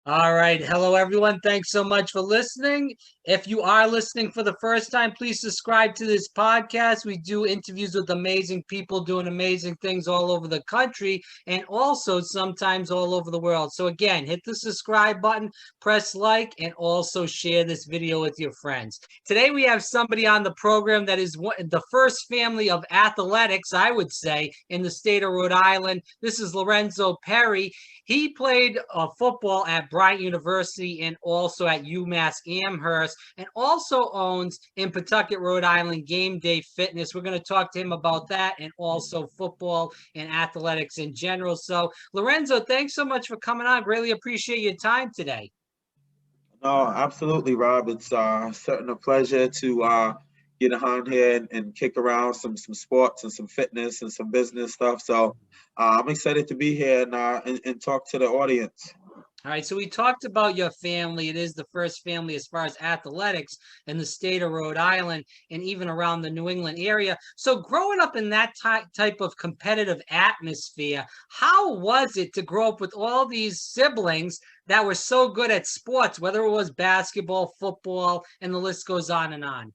All right. Hello, everyone. Thanks so much for listening. If you are listening for the first time, please subscribe to this podcast. We do interviews with amazing people doing amazing things all over the country and also sometimes all over the world. So, again, hit the subscribe button, press like, and also share this video with your friends. Today, we have somebody on the program that is the first family of athletics, I would say, in the state of Rhode Island. This is Lorenzo Perry. He played football at Bryan University and also at UMass Amherst, and also owns in Pawtucket, Rhode Island, GameDay Fitness. We're going to talk to him about that and also football and athletics in general. So, Lorenzo, thanks so much for coming on. Greatly appreciate your time today. No, absolutely, Rob. It's certainly a pleasure to get on here and kick around some sports and some fitness and some business stuff. So I'm excited to be here and talk to the audience. All right, so we talked about your family. It is the first family as far as athletics in the state of Rhode Island and even around the New England area. So, growing up in that type of competitive atmosphere, how was it to grow up with all these siblings that were so good at sports, whether it was basketball, football, and the list goes on and on?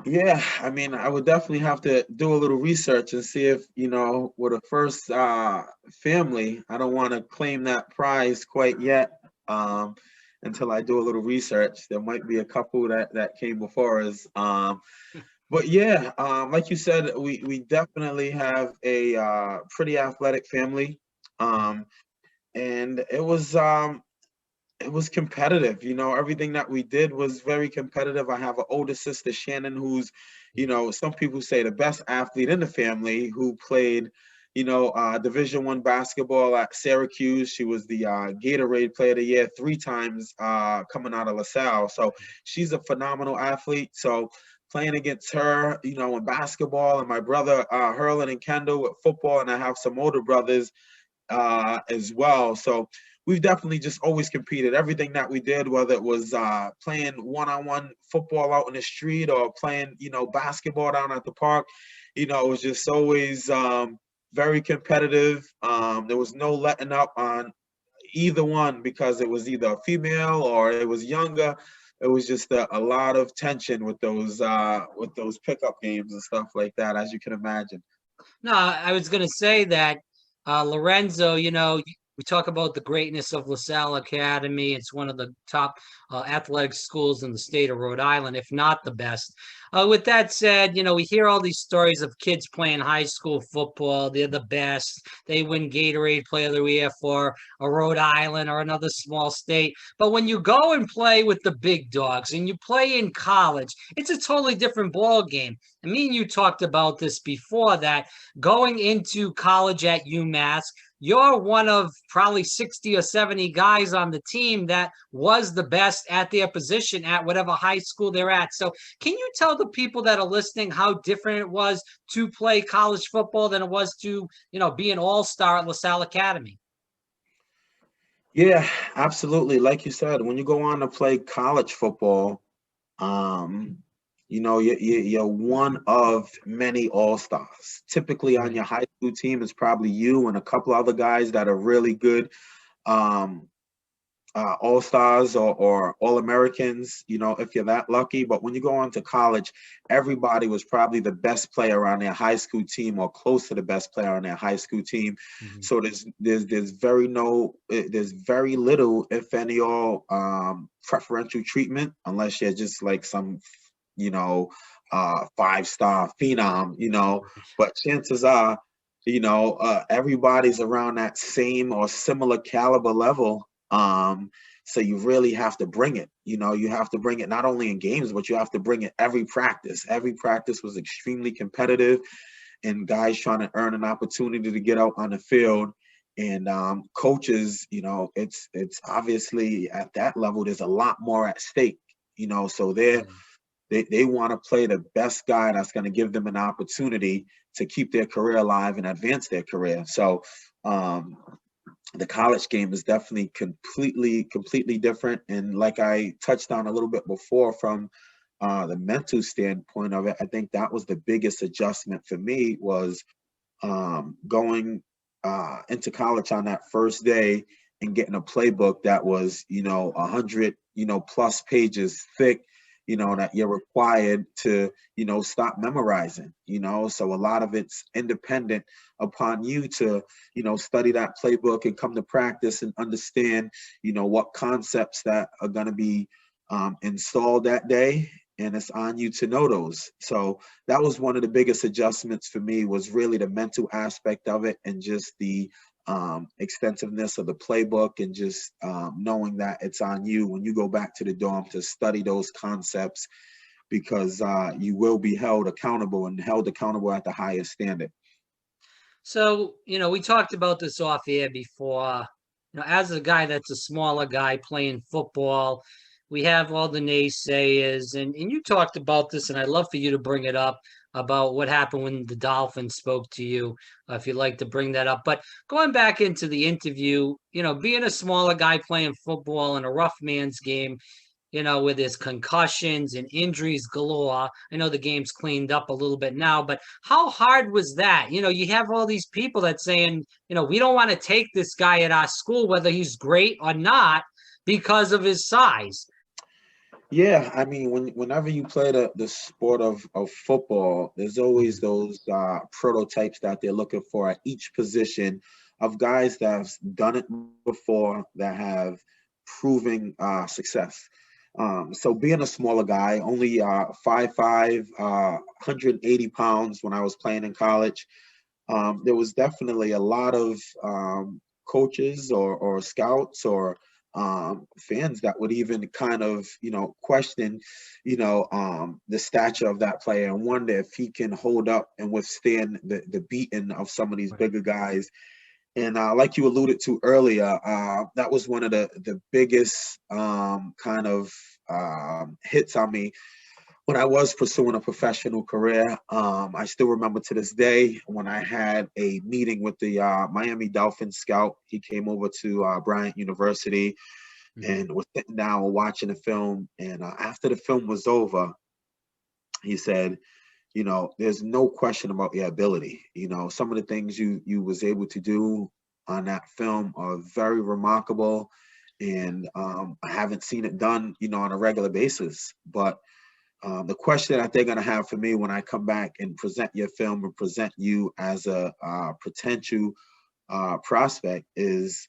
Yeah, I mean, I would definitely have to do a little research and see if, with a first family, I don't want to claim that prize quite yet until I do a little research. There might be a couple that came before us. But yeah, like you said, we definitely have a pretty athletic family. Um, and it was competitive. Everything that we did was very competitive. I have an older sister, Shannon, who's, some people say the best athlete in the family, who played, Division I basketball at Syracuse. She was the Gatorade Player of the Year 3 times coming out of LaSalle. So she's a phenomenal athlete. So playing against her, in basketball, and my brother Hurlin and Kendall with football, and I have some older brothers as well. So we've definitely just always competed. Everything that we did, whether it was playing one-on-one football out in the street or playing, basketball down at the park, it was just always very competitive. There was no letting up on either one because it was either a female or it was younger. It was just a lot of tension with those pickup games and stuff like that, as you can imagine. No, I was going to say that Lorenzo, we talk about the greatness of LaSalle Academy. It's one of the top athletic schools in the state of Rhode Island, if not the best. With that said, we hear all these stories of kids playing high school football. They're the best. They win Gatorade Player of the Year for a Rhode Island or another small state. But when you go and play with the big dogs and you play in college, it's a totally different ball game. And me and you talked about this before, that going into college at UMass, you're one of probably 60 or 70 guys on the team that was the best at their position at whatever high school they're at. So, can you tell the people that are listening how different it was to play college football than it was to, be an all-star at LaSalle Academy? Yeah, absolutely. Like you said, when you go on to play college football, um, you're one of many all-stars. Typically on Right. your high school team is probably you and a couple other guys that are really good um, all-stars or all-Americans, if you're that lucky. But when you go on to college, everybody was probably the best player on their high school team or close to the best player on their high school team. Mhm. So there's very little, if any, all preferential treatment unless you're just like some, you know, 5-star phenom, but chances are, everybody's around that same or similar caliber level. So you really have to bring it. You have to bring it not only in games, but you have to bring it every practice. Every practice was extremely competitive, and guys trying to earn an opportunity to get out on the field. And coaches, it's obviously at that level, there's a lot more at stake. So they want to play the best guy that's going to give them an opportunity to keep their career alive and advance their career. So um, the college game is definitely completely different. And like I touched on a little bit before, from the mental standpoint of it, I think that was the biggest adjustment for me, was going into college on that first day and getting a playbook that was, 100, plus pages thick, that you're required to, stop memorizing, so a lot of it's independent upon you to, study that playbook and come to practice and understand, what concepts that are going to be installed that day. And it's on you to know those. So that was one of the biggest adjustments for me, was really the mental aspect of it, and just the extensiveness of the playbook, and just knowing that it's on you when you go back to the dorm to study those concepts, because you will be held accountable, and held accountable at the highest standard. So, we talked about this off air before. As a guy that's a smaller guy playing football, we have all the naysayers, and you talked about this, and I'd love for you to bring it up about what happened when the Dolphins spoke to you, if you'd like to bring that up. But going back into the interview, being a smaller guy playing football in a rough man's game, with his concussions and injuries galore. I know the game's cleaned up a little bit now, but how hard was that? You have all these people that saying, we don't want to take this guy at our school, whether he's great or not, because of his size. Yeah, I mean, whenever you play the sport of football, there's always those prototypes that they're looking for at each position, of guys that have done it before, that have proven success. So being a smaller guy, only 5'5", 180 pounds when I was playing in college, there was definitely a lot of coaches or scouts or fans that would even kind of, question, the stature of that player, and wonder if he can hold up and withstand the beating of some of these bigger guys. And like you alluded to earlier, that was one of the biggest kind of hits on me when I was pursuing a professional career. I still remember to this day when I had a meeting with the Miami Dolphins scout. He came over to Bryan University and was sitting down watching the film. And after the film was over, he said, there's no question about your ability. Some of the things you was able to do on that film are very remarkable. And I haven't seen it done, on a regular basis. But the question that they're going to have for me when I come back and present your film and present you as a potential prospect is,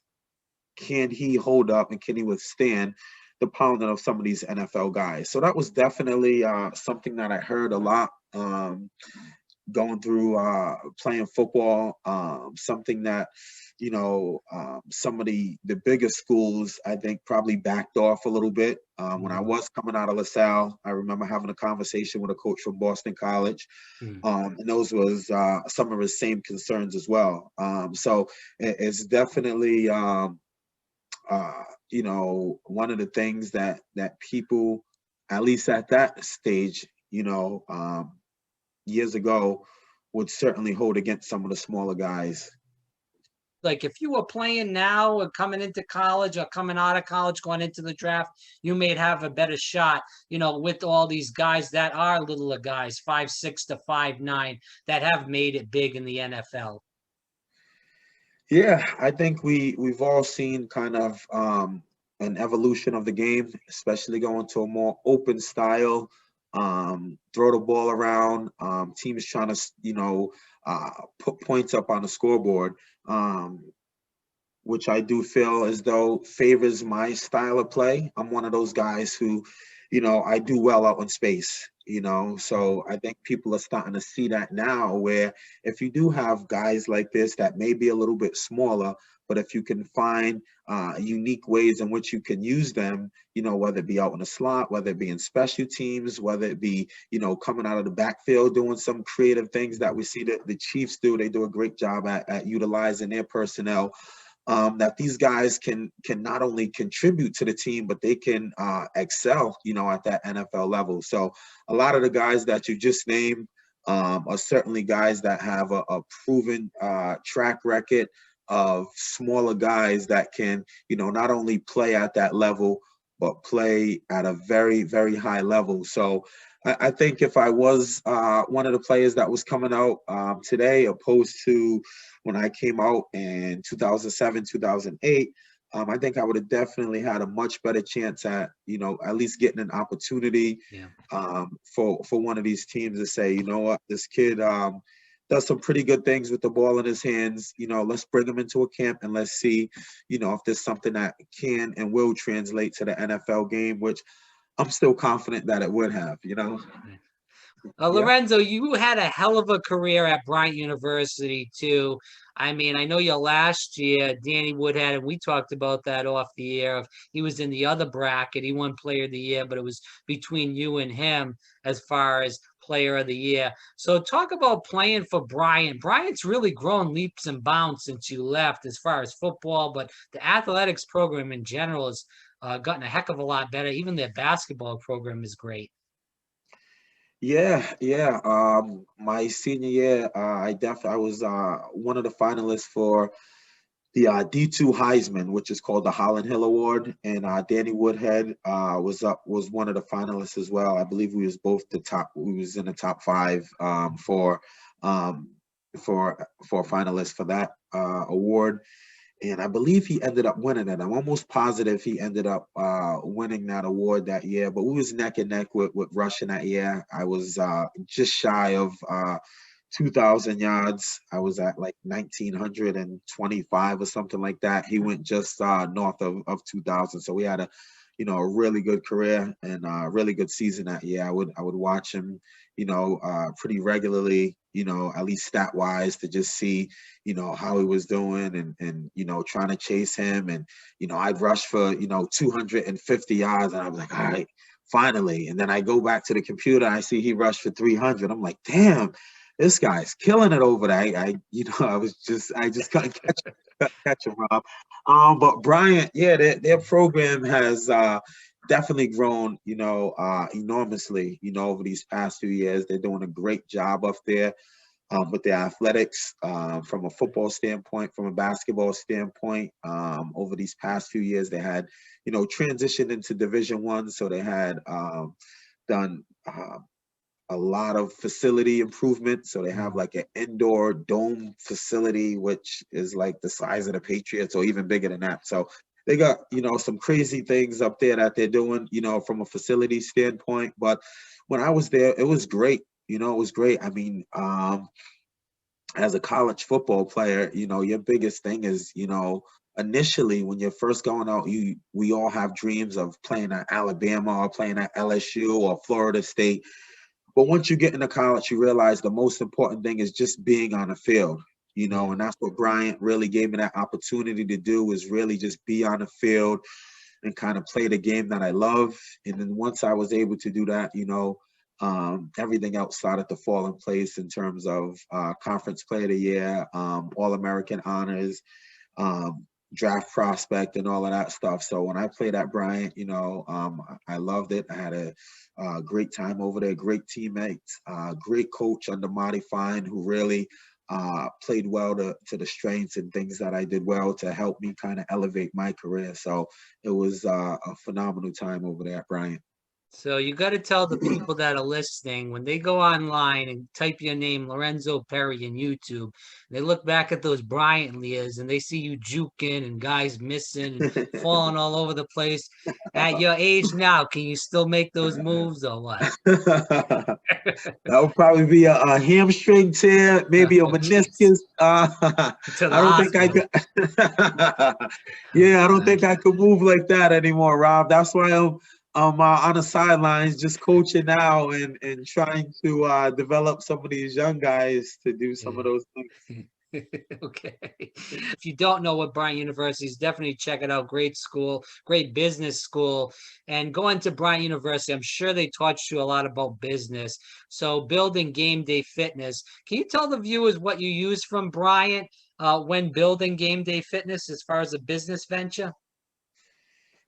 can he hold up and can he withstand the pounding of some of these NFL guys? So that was definitely something that I heard a lot going through playing football. Something that, some of the bigger schools, I think, probably backed off a little bit. When I was coming out of LaSalle, I remember having a conversation with a coach from Boston College. And those was some of his same concerns as well. So it's definitely, one of the things that people, at least at that stage, years ago, would certainly hold against some of the smaller guys. Like if you were playing now or coming into college or coming out of college, going into the draft, you may have a better shot, with all these guys that are littler guys, 5'6" to 5'9", that have made it big in the NFL. Yeah, I think we've all seen kind of an evolution of the game, especially going to a more open style, throw the ball around, teams trying to, put points up on the scoreboard, which I do feel as though favors my style of play. I'm one of those guys who, I do well out in space, so I think people are starting to see that now, where if you do have guys like this that may be a little bit smaller, but if you can find unique ways in which you can use them, whether it be out in the slot, whether it be in special teams, whether it be, coming out of the backfield, doing some creative things that we see that the Chiefs do. They do a great job at utilizing their personnel. That these guys can not only contribute to the team, but they can excel, at that NFL level. So a lot of the guys that you just named are certainly guys that have a proven track record of smaller guys that can, not only play at that level, but play at a very, very high level. So I think if I was one of the players that was coming out today, opposed to when I came out in 2007, 2008, I think I would have definitely had a much better chance at, at least getting an opportunity Yeah. for one of these teams to say, you know what, this kid does some pretty good things with the ball in his hands. Let's bring him into a camp and let's see, if there's something that can and will translate to the NFL game, which I'm still confident that it would have. Yeah. Lorenzo, you had a hell of a career at Bryant University too. I mean, I know you last year, Danny Woodhead, and we talked about that off the air. Of he was in the other bracket. He won Player of the Year, but it was between you and him as far as Player of the Year. So talk about playing for Bryant. Bryant's really grown leaps and bounds since you left as far as football, but the athletics program in general has gotten a heck of a lot better. Even their basketball program is great. Yeah, yeah. My senior year, I was one of the finalists for the D2 Heisman, which is called the Holland Hill Award, and Danny Woodhead was one of the finalists as well. I believe we was both the top. We was in the top five um, for finalists for that award. And I believe he ended up winning it. I'm almost positive he ended up winning that award that year. But we was neck and neck with Russian that year. I was just shy of 2,000 yards. I was at like 1,925 or something like that. He went just north of 2,000. So we had a really good career and a really good season that year. I would watch him, pretty regularly, at least stat wise to just see, how he was doing and trying to chase him. And, I'd rush for, 250 yards and I was like, all right, finally. And then I go back to the computer, I see he rushed for 300. I'm like, damn, this guy's killing it over there. I just couldn't catch him, Rob. But Bryant, yeah, their program has definitely grown, enormously, over these past few years. They're doing a great job up there with their athletics from a football standpoint, from a basketball standpoint. Over these past few years, they had, transitioned into Division I, so they had done a lot of facility improvements. So they have like an indoor dome facility, which is like the size of the Patriots or even bigger than that. So they got, some crazy things up there that they're doing, from a facility standpoint. But when I was there, it was great. It was great. I mean, as a college football player, your biggest thing is, initially when you're first going out, we all have dreams of playing at Alabama or playing at LSU or Florida State. But once you get into college, you realize the most important thing is just being on the field, and that's what Bryant really gave me that opportunity to do, is really just be on the field and kind of play the game that I love. And then once I was able to do that, everything else started to fall in place in terms of conference player of the year, All-American honors, draft prospect and all of that stuff. So when I played at Bryant, I loved it. I had a great time over there, great teammates, great coach under Marty Fine, who really played well to the strengths and things that I did well to help me kind of elevate my career. So it was a phenomenal time over there at Bryant. So you got to tell the people that are listening, when they go online and type your name, Lorenzo Perry, in YouTube, they look back at those Bryant years and they see you juking and guys missing and falling all over the place. At your age now, can you still make those moves or what? That would probably be a hamstring tear, maybe a Oh, jeez. meniscus. To the I don't think I hospital. could. Yeah, I don't think I could move like that anymore, Rob. That's why I'm on the sidelines, just coaching now and trying to develop some of these young guys to do some of Yeah. those things. Okay. If you don't know what Bryant University is, definitely check it out. Great school, great business school. And going to Bryant University, I'm sure they taught you a lot about business. So building GameDay Fitness. Can you tell the viewers what you use from Bryant when building GameDay Fitness as far as a business venture?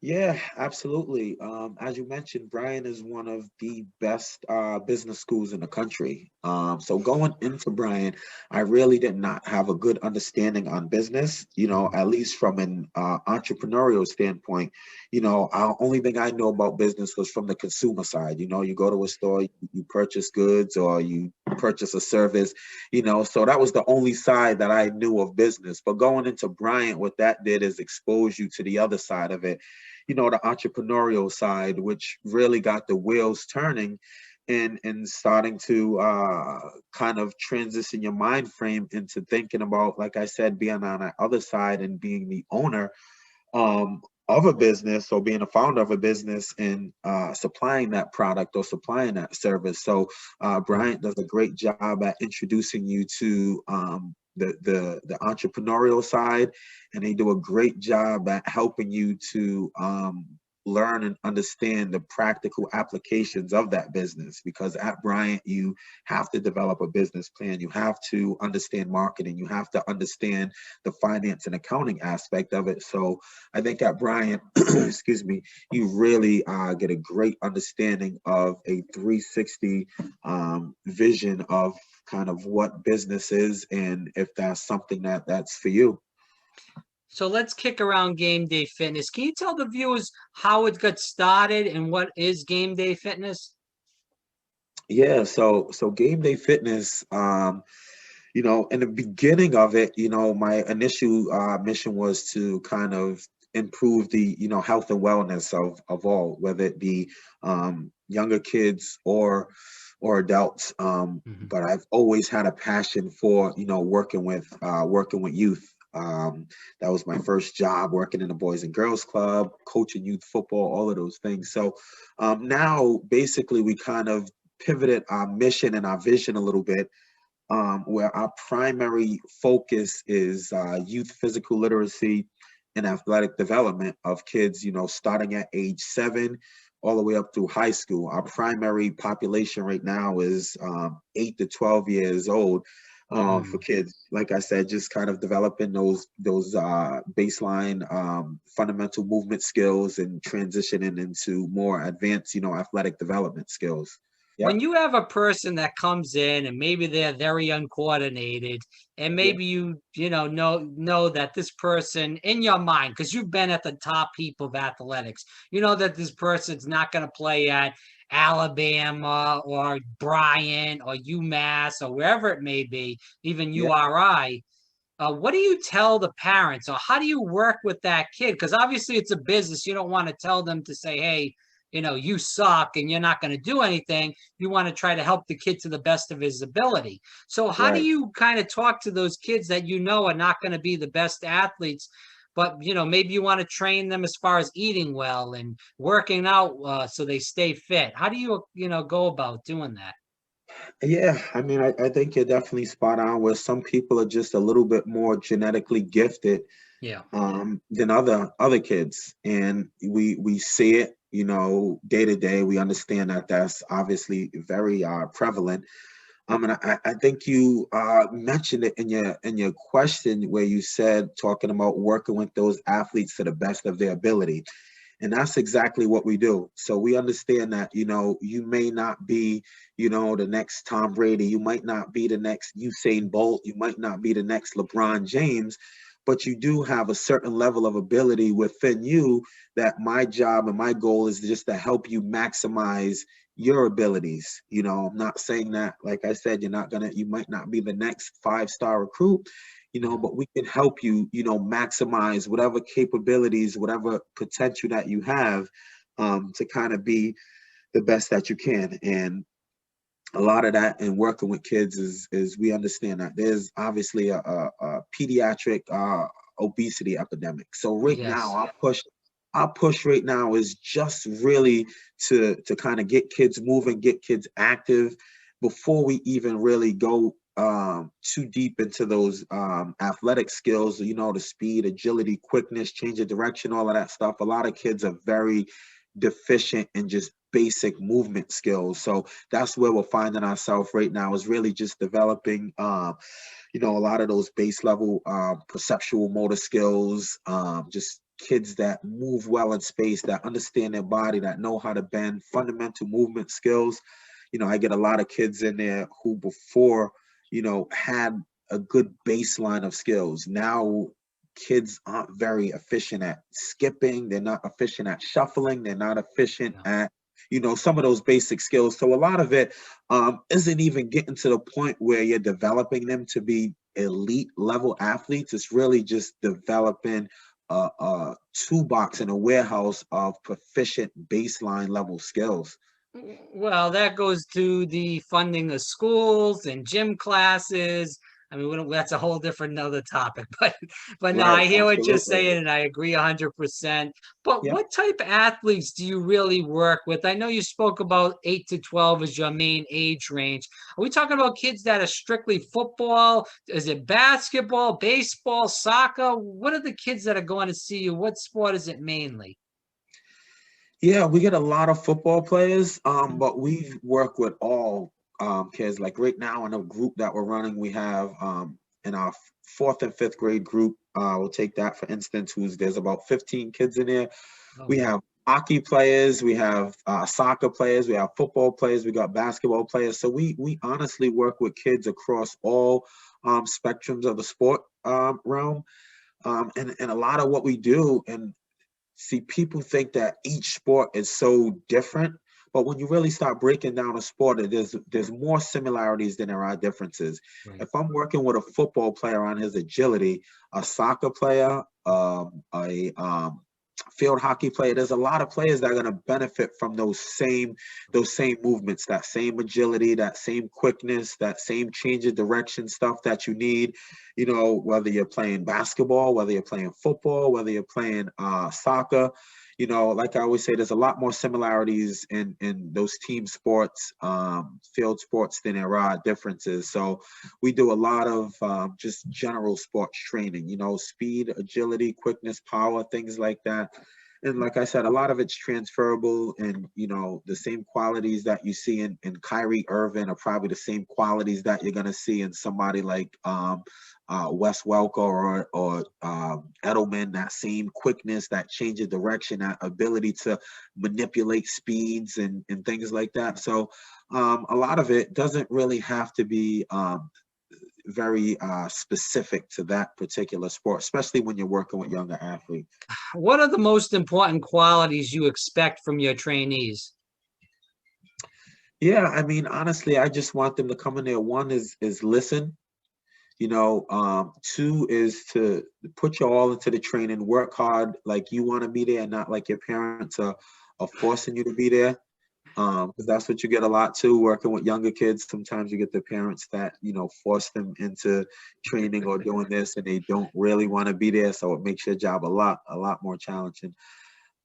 Yeah, absolutely. As you mentioned, Bryan is one of the best business schools in the country. So going into Bryan, I really did not have a good understanding on business, at least from an entrepreneurial standpoint. Only thing I know about business was from the consumer side. You go to a store, you purchase goods or you purchase a service, so that was the only side that I knew of business. But going into Bryant, what that did is expose you to the other side of it, the entrepreneurial side, which really got the wheels turning and starting to kind of transition your mind frame into thinking about, like I said, being on that other side and being the owner of a business, or being a founder of a business, and supplying that product or supplying that service. So Bryant does a great job at introducing you to the entrepreneurial side, and they do a great job at helping you to learn and understand the practical applications of that business. Because at Bryant, you have to develop a business plan, you have to understand marketing, you have to understand the finance and accounting aspect of it. So I think at Bryant, excuse me, you really get a great understanding of a 360 vision of kind of what business is, and if that's something that's for you. So let's kick around GameDay Fitness. Can you tell the viewers how it got started and what is GameDay Fitness? Yeah, so GameDay Fitness, in the beginning of it, my initial mission was to kind of improve the, health and wellness of all, whether it be younger kids or adults. But I've always had a passion for, working with youth. That was my first job, working in the Boys and Girls Club, coaching youth football, all of those things. So now basically we kind of pivoted our mission and our vision a little bit, where our primary focus is youth physical literacy and athletic development of kids, starting at age 7 all the way up through high school. Our primary population right now is 8 to 12 years old. For kids, like I said, just kind of developing those baseline fundamental movement skills and transitioning into more advanced, athletic development skills. When you have a person that comes in and maybe they're very uncoordinated, and maybe know that this person in your mind, because you've been at the top heap of athletics, that this person's not going to play at Alabama or Bryant or UMass or wherever it may be, even URI. What do you tell the parents, or how do you work with that kid? Because obviously it's a business. You don't want to tell them to say, hey, you suck and you're not going to do anything. You want to try to help the kid to the best of his ability. So how do you kind of talk to those kids that are not going to be the best athletes, but maybe you want to train them as far as eating well and working out so they stay fit? How do you go about doing that? Yeah, I mean, I think you're definitely spot on, where some people are just a little bit more genetically gifted Yeah. Than other kids, and we see it, day to day. We understand that that's obviously very prevalent. And I think you mentioned it in your question, where you said, talking about working with those athletes to the best of their ability. And that's exactly what we do. So we understand that, you may not be, the next Tom Brady, you might not be the next Usain Bolt, you might not be the next LeBron James, but you do have a certain level of ability within you, that my job and my goal is just to help you maximize your abilities. I'm not saying that, like I said, you might not be the next 5-star recruit, but we can help you, maximize whatever capabilities, whatever potential that you have, to kind of be the best that you can. And a lot of that in working with kids is we understand that there's obviously a pediatric obesity epidemic. So right now, our push right now is just really to kind of get kids moving, get kids active, before we even really go too deep into those athletic skills, the speed, agility, quickness, change of direction, all of that stuff. A lot of kids are very deficient in just basic movement skills. So that's where we're finding ourselves right now, is really just developing a lot of those base level perceptual motor skills, just kids that move well in space, that understand their body, that know how to bend, fundamental movement skills. I get a lot of kids in there who before, had a good baseline of skills. Now kids aren't very efficient at skipping. They're not efficient at shuffling. They're not efficient at some of those basic skills. So a lot of it isn't even getting to the point where you're developing them to be elite level athletes. It's really just developing a toolbox and a warehouse of proficient baseline level skills. Well, that goes to the funding of schools and gym classes. I mean, that's a whole different another topic, but no, Right, I hear what you're absolutely. saying, and I agree 100%. But Yeah. what type of athletes do you really work with? I know you spoke about 8 to 12 as your main age range. Are we talking about kids that are strictly football? Is it basketball, baseball, soccer? What are the kids that are going to see you? What sport is it mainly? Yeah, we get a lot of football players, but we work with all kids. Like right now in a group that we're running, we have in our fourth and fifth grade group, we'll take that for instance, there's about 15 kids in there. Oh, We have hockey players, we have soccer players, we have football players, we got basketball players. So we honestly work with kids across all spectrums of the sport realm. And a lot of what we do, and see, people think that each sport is so different, but when you really start breaking down a sport, there's more similarities than there are differences. right. If I'm working with a football player on his agility, a soccer player, a field hockey player, there's a lot of players that are going to benefit from those same movements, that same agility, that same quickness, that same change of direction stuff that you need. Whether you're playing basketball, whether you're playing football, whether you're playing soccer. Like I always say, there's a lot more similarities in those team sports, field sports, than there are differences. So we do a lot of just general sports training, speed, agility, quickness, power, things like that. And like I said, a lot of it's transferable, and the same qualities that you see in Kyrie Irving are probably the same qualities that you're gonna see in somebody like Wes Welker or Edelman. That same quickness, that change of direction, that ability to manipulate speeds and things like that. So a lot of it doesn't really have to be very specific to that particular sport, especially when you're working with younger athletes. What are the most important qualities you expect from your trainees? Yeah, I mean, honestly, I just want them to come in there. One is listen. Two is to put you all into the training, work hard like you want to be there, not like your parents are forcing you to be there. Because that's what you get a lot too, working with younger kids. Sometimes you get the parents that, force them into training or doing this, and they don't really want to be there. So it makes your job a lot more challenging.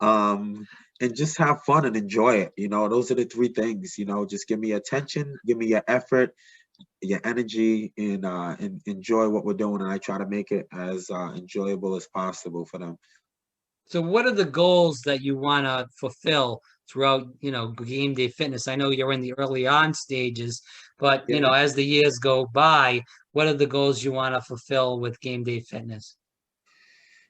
And just have fun and enjoy it. Those are the three things. Just give me attention, give me your effort, your energy, and enjoy what we're doing. And I try to make it as enjoyable as possible for them. So what are the goals that you want to fulfill throughout, Game Day Fitness? I know you're in the early on stages, but Yeah. as the years go by, what are the goals you want to fulfill with Game Day Fitness?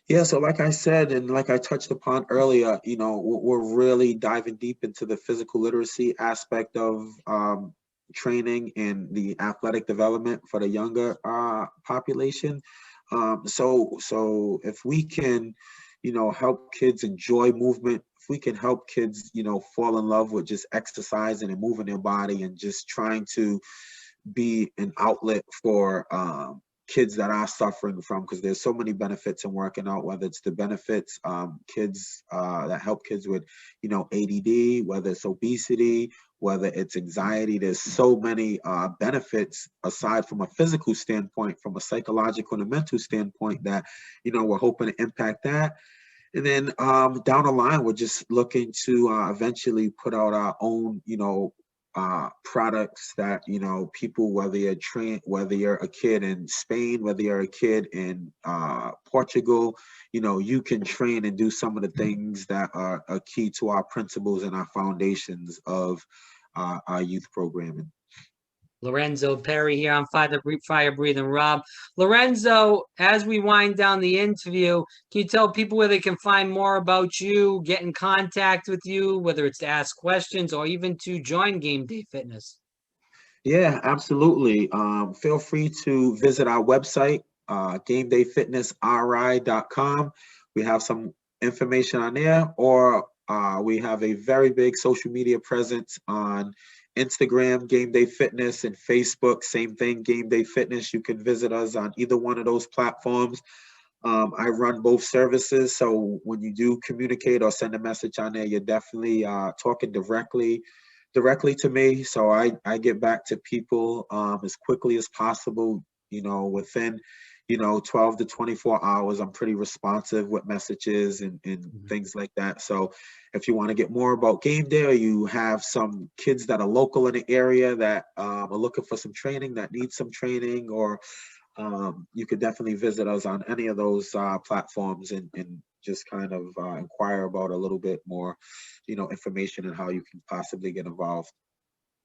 Yeah, so like I said, and like I touched upon earlier, we're really diving deep into the physical literacy aspect of training and the athletic development for the younger population. So if we can, help kids enjoy movement, if we can help kids, fall in love with just exercising and moving their body and just trying to be an outlet for kids that are suffering from, because there's so many benefits in working out, whether it's the benefits kids that help kids with ADD, whether it's obesity, whether it's anxiety. There's so many benefits aside from a physical standpoint, from a psychological and a mental standpoint, that we're hoping to impact that. And then down the line, we're just looking to eventually put out our own products that people, whether you're a kid in Spain, whether you're a kid in Portugal, you can train and do some of the things that are key to our principles and our foundations of our youth programming. Lorenzo Perry here on Fire Breathing Rob. Lorenzo, as we wind down the interview, can you tell people where they can find more about you, get in contact with you, whether it's to ask questions or even to join Game Day Fitness? Yeah, absolutely. Feel free to visit our website, GameDayFitnessRI.com. We have some information on there, or We have a very big social media presence on Instagram, GameDay Fitness, and Facebook, same thing, GameDay Fitness. You can visit us on either one of those platforms. I run both services, so when you do communicate or send a message on there, you're definitely talking directly to me. So I get back to people as quickly as possible, within 12 to 24 hours. I'm pretty responsive with messages and things like that. So if you want to get more about Game Day, or you have some kids that are local in the area that are looking for some training, that need some training, or you could definitely visit us on any of those platforms and just kind of inquire about a little bit more, information and how you can possibly get involved.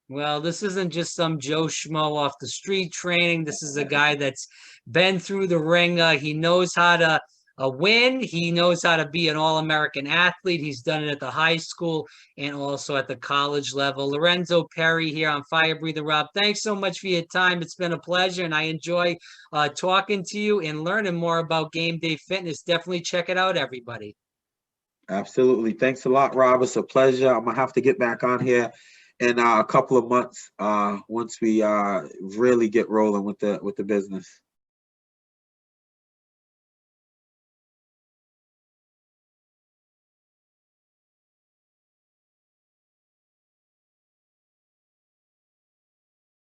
Well, this isn't just some Joe Schmo off the street training. This is a guy that's been through the ringer. He knows how to win. He knows how to be an All-American athlete. He's done it at the high school and also at the college level. Lorenzo Perry here on Fire Breather Rob. Thanks so much for your time. It's been a pleasure, and I enjoy talking to you and learning more about Game Day Fitness. Definitely check it out, everybody. Absolutely. Thanks a lot, Rob. It's a pleasure. I'm gonna have to get back on here in a couple of months once we really get rolling with the business.